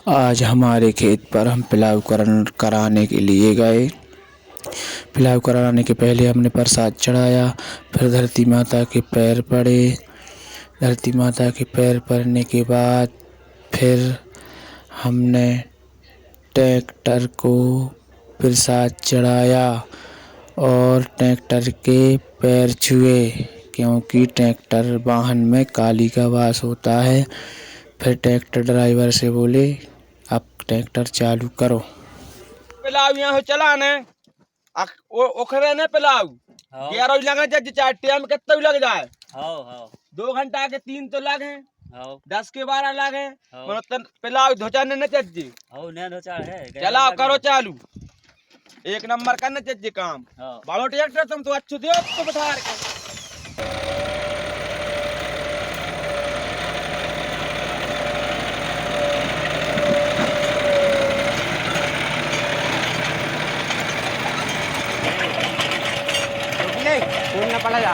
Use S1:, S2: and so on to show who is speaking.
S1: आज हमारे खेत पर हम पिलाव कराने के लिए गए। पिलाव कराने के पहले हमने प्रसाद चढ़ाया, फिर धरती माता के पैर पड़े। धरती माता के पैर पड़ने के बाद फिर हमने ट्रैक्टर को प्रसाद चढ़ाया और ट्रैक्टर के पैर छुए, क्योंकि ट्रैक्टर वाहन में काली का वास होता है। फिर ट्रैक्टर ड्राइवर से बोले, अब ट्रैक्टर चालू करो।
S2: पिलाव यहाँ चलाने ओखरे ने पिलाव 11 लगे जज चाहे टाइम कितना भी लग जाए। 2 घंटा के 3 तो लगे, 10 के 12 लगे। मतलब पिलाव धोचाने न जज चलाओ करो चालू, एक नंबर करना जज काम। बालो ट्रैक्टर तुम तो अच्छे दो तो बैठा के
S3: पड़ा जा